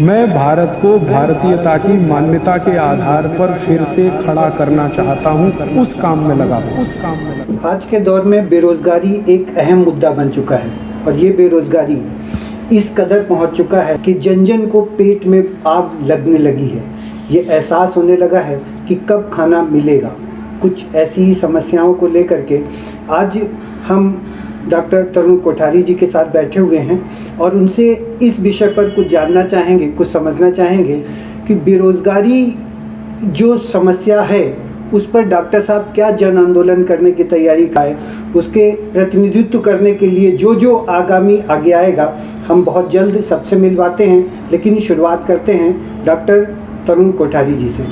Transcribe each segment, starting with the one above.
मैं भारत को भारतीयता की मान्यता के आधार पर फिर से खड़ा करना चाहता हूं, उस काम में लगा हूं। आज के दौर में बेरोजगारी एक अहम मुद्दा बन चुका है और ये बेरोजगारी इस कदर पहुंच चुका है कि जन जन को पेट में आग लगने लगी है। ये एहसास होने लगा है कि कब खाना मिलेगा। कुछ ऐसी ही समस्याओं को लेकर के आज हम डॉक्टर तरुण कोठारी जी के साथ बैठे हुए हैं और उनसे इस विषय पर कुछ जानना चाहेंगे, कुछ समझना चाहेंगे कि बेरोज़गारी जो समस्या है उस पर डॉक्टर साहब क्या जन आंदोलन करने की तैयारी का है, उसके प्रतिनिधित्व करने के लिए जो आगामी आगे आएगा हम बहुत जल्द सबसे मिलवाते हैं। लेकिन शुरुआत करते हैं डॉक्टर तरुण कोठारी जी से।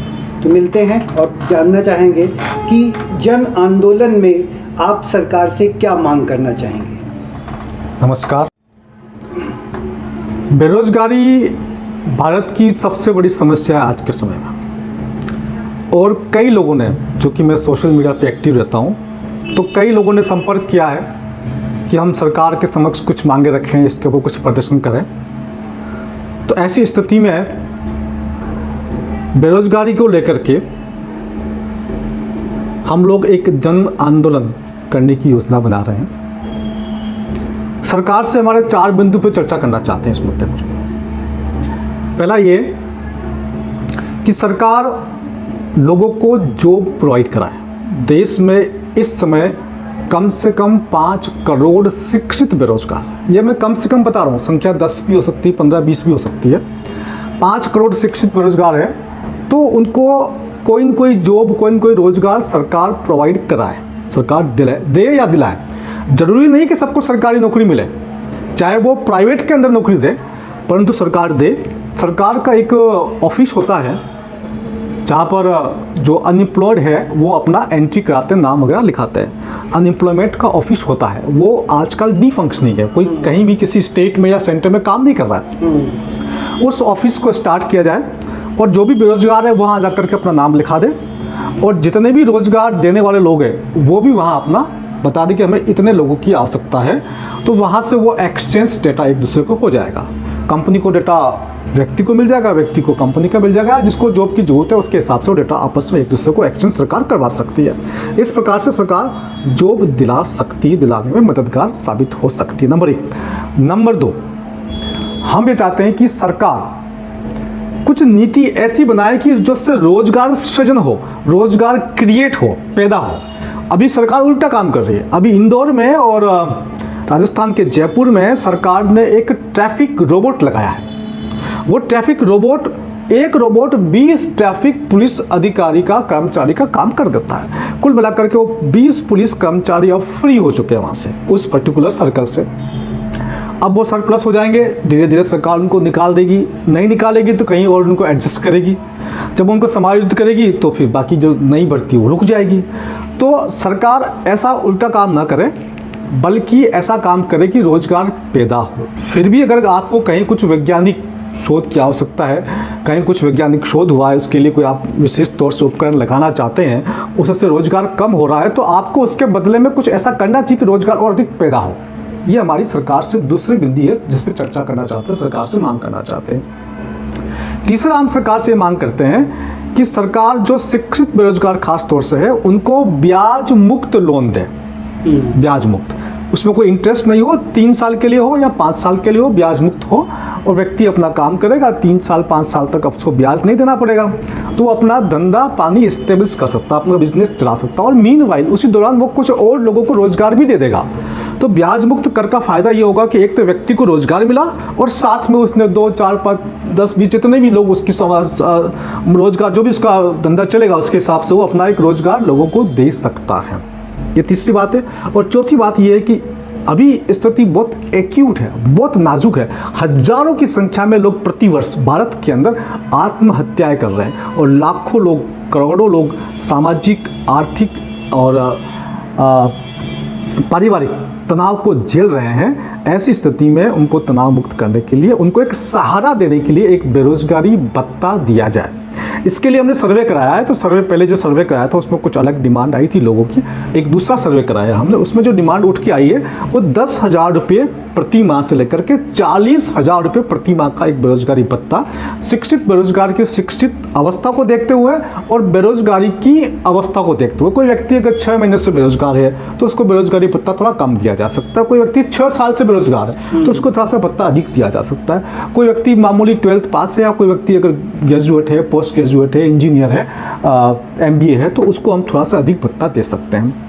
तो मिलते हैं और जानना चाहेंगे कि जन आंदोलन में आप सरकार से क्या मांग करना चाहेंगे। नमस्कार। बेरोजगारी भारत की सबसे बड़ी समस्या है आज के समय में, और कई लोगों ने, जो कि मैं सोशल मीडिया पे एक्टिव रहता हूं, तो कई लोगों ने संपर्क किया है कि हम सरकार के समक्ष कुछ मांगे रखें, इसके ऊपर कुछ प्रदर्शन करें। तो ऐसी स्थिति में बेरोजगारी को लेकर के हम लोग एक जन आंदोलन करने की योजना बना रहे हैं। सरकार से हमारे 4 बिंदु पर चर्चा करना चाहते हैं इस मुद्दे पर। पहला ये कि सरकार लोगों को जॉब प्रोवाइड कराए। देश में इस समय कम से कम 5 करोड़ शिक्षित बेरोजगार, ये मैं कम से कम बता रहा हूँ, संख्या 10 भी हो सकती है, 15-20 भी हो सकती है। 5 करोड़ शिक्षित बेरोजगार है, तो उनको कोई न कोई जॉब, कोई न कोई रोजगार सरकार प्रोवाइड कराए, सरकार दे या दिलाए। जरूरी नहीं कि सबको सरकारी नौकरी मिले, चाहे वो प्राइवेट के अंदर नौकरी दे, परंतु सरकार दे। सरकार का एक ऑफिस होता है जहाँ पर जो अनएम्प्लॉयड है वो अपना एंट्री कराते हैं, नाम वगैरह लिखाते हैं। अनएम्प्लॉयमेंट का ऑफिस होता है, वो आजकल डीफंक्शनिंग है, कोई कहीं भी किसी स्टेट में या सेंटर में काम नहीं कर रहा है। उस ऑफिस को स्टार्ट किया जाए और जो भी बेरोजगार है वहाँ जा कर के अपना नाम लिखा दे, और जितने भी रोजगार देने वाले लोग हैं वो भी वहाँ अपना बता दें कि हमें इतने लोगों की आवश्यकता है। तो वहाँ से वो एक्सचेंज डेटा एक दूसरे को हो जाएगा। कंपनी को डेटा व्यक्ति को मिल जाएगा, व्यक्ति को कंपनी का मिल जाएगा। जिसको जॉब की जरूरत है उसके हिसाब से वो डेटा आपस में एक दूसरे को एक्सचेंज सरकार करवा सकती है। इस प्रकार से सरकार जॉब दिला सकती है, दिलाने में मददगार साबित हो सकती है। नंबर 1। नंबर 2, हम ये चाहते हैं कि सरकार कुछ नीति ऐसी बनाए कि जो से रोजगार सृजन हो, रोजगार क्रिएट हो, पैदा हो। अभी सरकार उल्टा काम कर रही है। अभी इंदौर में और राजस्थान के जयपुर में सरकार ने एक ट्रैफिक रोबोट लगाया है। वो ट्रैफिक रोबोट, एक रोबोट 20 ट्रैफिक पुलिस अधिकारी का, कर्मचारी का काम कर देता है। कुल मिलाकर के वो 20 पुलिस कर्मचारी अब फ्री हो चुके हैं वहाँ से, उस पर्टिकुलर सर्कल से। अब वो सरप्लस हो जाएंगे, धीरे धीरे सरकार उनको निकाल देगी, नहीं निकालेगी तो कहीं और उनको एडजस्ट करेगी। जब उनको समायोजित करेगी तो फिर बाकी जो नई भर्ती वो रुक जाएगी। तो सरकार ऐसा उल्टा काम ना करे, बल्कि ऐसा काम करे कि रोजगार पैदा हो। फिर भी अगर आपको कहीं कुछ वैज्ञानिक शोध की आवश्यकता है, कहीं कुछ वैज्ञानिक शोध हुआ है, उसके लिए कोई आप विशेष तौर से उपकरण लगाना चाहते हैं, उससे रोजगार कम हो रहा है, तो आपको उसके बदले में कुछ ऐसा करना चाहिए कि रोजगार और अधिक पैदा हो। ये हमारी सरकार से दूसरी बिंदी है जिस पर चर्चा करना चाहते हैं, सरकार से मांग करना चाहते हैं। तीसरा, हम सरकार से मांग करते हैं कि सरकार जो शिक्षित बेरोजगार खास तौर से है उनको ब्याज मुक्त लोन दे। ब्याज मुक्त, उसमें कोई इंटरेस्ट नहीं हो, 3 साल के लिए हो या 5 साल के लिए हो, ब्याज मुक्त हो, और व्यक्ति अपना काम करेगा, 3 साल 5 साल तक उसको ब्याज नहीं देना पड़ेगा, तो वो अपना धंधा पानी इस्टेब्लिश कर सकता, अपना बिजनेस चला सकता, और मीनवाइल उसी दौरान वो कुछ और लोगों को रोजगार भी दे देगा। तो ब्याज मुक्त कर का फायदा ये होगा कि एक तो व्यक्ति को रोजगार मिला, और साथ में उसने 2, 4, 5, 10, 20 जितने भी लोग उसकी रोजगार, जो भी उसका धंधा चलेगा उसके हिसाब से वो अपना एक रोजगार लोगों को दे सकता है। ये तीसरी बात है। और चौथी बात ये है कि अभी स्थिति बहुत एक्यूट है, बहुत नाजुक है। हजारों की संख्या में लोग प्रतिवर्ष भारत के अंदर आत्महत्याएं कर रहे हैं, और लाखों लोग, करोड़ों लोग सामाजिक, आर्थिक और पारिवारिक तनाव को झेल रहे हैं। ऐसी स्थिति में उनको तनाव मुक्त करने के लिए, उनको एक सहारा देने के लिए एक बेरोजगारी भत्ता दिया जाए। इसके लिए हमने सर्वे कराया है। तो सर्वे पहले जो सर्वे कराया था उसमें कुछ अलग डिमांड आई थी लोगों की। एक दूसरा सर्वे कराया हमने, उसमें जो डिमांड उठ के आई है वो 10,000 रुपये प्रति माह से लेकर के 40,000 रुपये प्रति माह का एक बेरोजगारी भत्ता, शिक्षित बेरोजगार की शिक्षित अवस्था को देखते हुए और बेरोजगारी की अवस्था को देखते हुए। कोई व्यक्ति अगर 6 महीने से बेरोजगार है तो उसको बेरोजगारी भत्ता थोड़ा कम दिया जा सकता है। कोई व्यक्ति 6 साल से बेरोजगार है तो उसको थोड़ा सा भत्ता अधिक दिया जा सकता है। कोई व्यक्ति मामूली 12th पास है या कोई व्यक्ति अगर ग्रेजुएट है, पोस्ट ग्रेजुएट है, इंजीनियर है, MBA है, तो उसको हम थोड़ा सा अधिक भत्ता दे सकते हैं।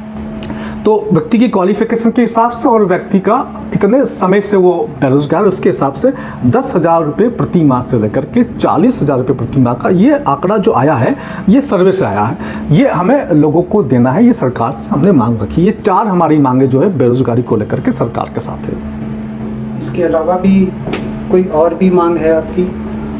तो व्यक्ति की क्वालिफिकेशन के हिसाब से और व्यक्ति का कितने समय से वो बेरोजगार है उसके हिसाब से 10,000 रुपये प्रति माह से लेकर के 40,000 रुपये प्रति माह का ये आंकड़ा जो आया है ये सर्वे से आया है। ये हमें लोगों को देना है, ये सरकार से हमने मांग रखी। ये 4 हमारी मांगे जो है बेरोजगारी को लेकर के सरकार के साथ है। इसके अलावा भी कोई और भी मांग है आपकी?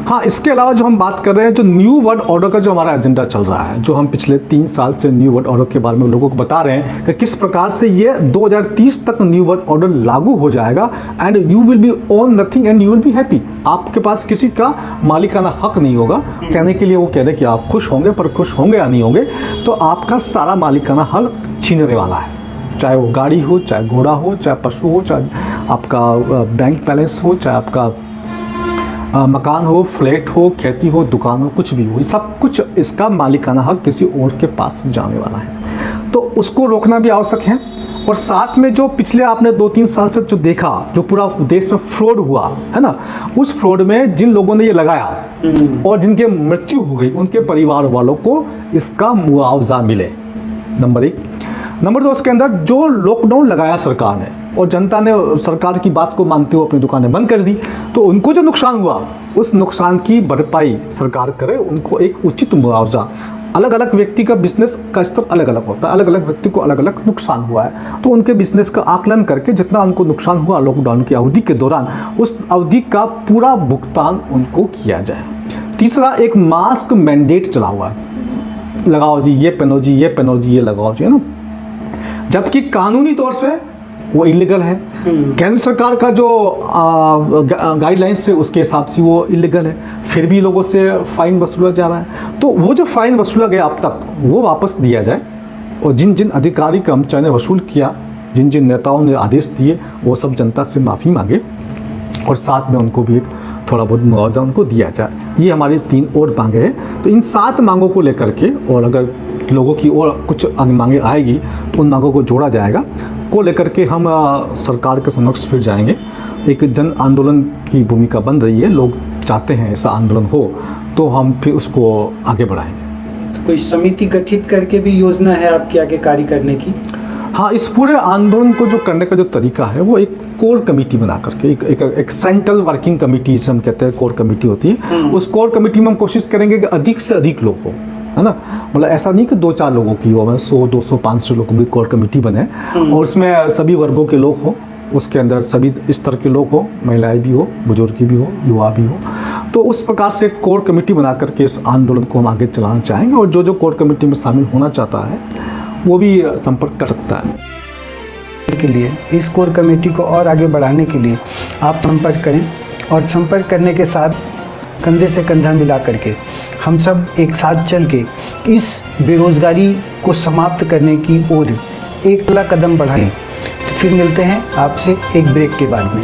हाँ, इसके अलावा जो हम बात कर रहे हैं, जो न्यू वर्ल्ड ऑर्डर का जो हमारा एजेंडा चल रहा है, जो हम पिछले 3 साल से न्यू वर्ल्ड ऑर्डर के बारे में लोगों को बता रहे हैं कि किस प्रकार से ये 2030 तक न्यू वर्ल्ड ऑर्डर लागू हो जाएगा and you will be own nothing and you will be happy. आपके पास किसी का मालिकाना हक नहीं होगा। कहने के लिए वो कह रहे कि आप खुश होंगे, पर खुश होंगे या नहीं होंगे तो आपका सारा मालिकाना हक छीनने वाला है। चाहे वो गाड़ी हो, चाहे घोड़ा हो, चाहे पशु हो, चाहे आपका बैंक बैलेंस हो, चाहे आपका मकान हो, फ्लैट हो, खेती हो, दुकान हो, कुछ भी हो, सब कुछ इसका मालिकाना हक किसी और के पास जाने वाला है। तो उसको रोकना भी आवश्यक है। और साथ में जो पिछले आपने 2-3 साल से जो देखा, जो पूरा देश में फ्रॉड हुआ है ना, उस फ्रॉड में जिन लोगों ने ये लगाया और जिनके मृत्यु हो गई उनके परिवार वालों को इसका मुआवजा मिले, नंबर 1। नंबर 2, उसके अंदर जो लॉकडाउन लगाया सरकार ने और जनता ने सरकार की बात को मानते हुए अपनी दुकानें बंद कर दी, तो उनको जो नुकसान हुआ उस नुकसान की भरपाई सरकार करे, उनको एक उचित मुआवजा। अलग अलग व्यक्ति का बिजनेस का स्तर अलग अलग होता है, अलग अलग व्यक्ति को अलग अलग नुकसान हुआ है, तो उनके बिजनेस का आकलन करके जितना उनको नुकसान हुआ लॉकडाउन की अवधि के दौरान उस अवधि का पूरा भुगतान उनको किया जाए। तीसरा, एक मास्क मैंडेट चला हुआ है, लगाओ जी, ये पहनो जी, ये पहनो जी, ये लगाओ जी, है ना, जबकि कानूनी तौर से वो इलीगल है। केंद्र सरकार का जो गाइडलाइंस है उसके हिसाब से वो इलीगल है, फिर भी लोगों से फाइन वसूला जा रहा है। तो वो जो फाइन वसूला गया अब तक वो वापस दिया जाए और जिन जिन अधिकारी कर्मचारी ने वसूल किया, जिन जिन नेताओं ने आदेश दिए, वो सब जनता से माफ़ी मांगे और साथ में उनको भी एक थोड़ा बहुत मुआवजा उनको दिया जाए। ये हमारी 3 और मांगे हैं। तो इन 7 मांगों को लेकर के, और अगर लोगों की और कुछ मांगे आएगी तो उन मांगों को जोड़ा जाएगा, को लेकर के हम सरकार के समक्ष फिर जाएंगे। एक जन आंदोलन की भूमिका बन रही है, लोग चाहते हैं ऐसा आंदोलन हो, तो हम फिर उसको आगे बढ़ाएंगे। तो कोई समिति गठित करके भी योजना है आपके आगे कार्य करने की? हाँ, इस पूरे आंदोलन को जो करने का जो तरीका है वो एक कोर कमेटी बना करके, एक सेंट्रल वर्किंग कमेटी जिसे हम कहते हैं, कोर कमेटी होती है। उस कोर कमेटी में हम कोशिश करेंगे कि अधिक से अधिक लोग हो, है ना, मतलब ऐसा नहीं कि 2-4 लोगों की हो, 100, 200, 500 लोगों की कोर कमेटी बने और उसमें सभी वर्गों के लोग हो, उसके अंदर सभी स्तर के लोग हो, महिलाएं भी हो, बुजुर्ग भी हो, युवा भी हो। तो उस प्रकार से कोर कमेटी बना करके इस आंदोलन को हम आगे चलाना चाहेंगे और जो कोर कमेटी में शामिल होना चाहता है वो भी संपर्क कर सकता है। के लिए इस कोर कमेटी को और आगे बढ़ाने के लिए आप संपर्क करें और संपर्क करने के साथ कंधे से कंधा मिला करके हम सब एक साथ चल के इस बेरोज़गारी को समाप्त करने की ओर एक अगला कदम बढ़ाएं। तो फिर मिलते हैं आपसे एक ब्रेक के बाद में।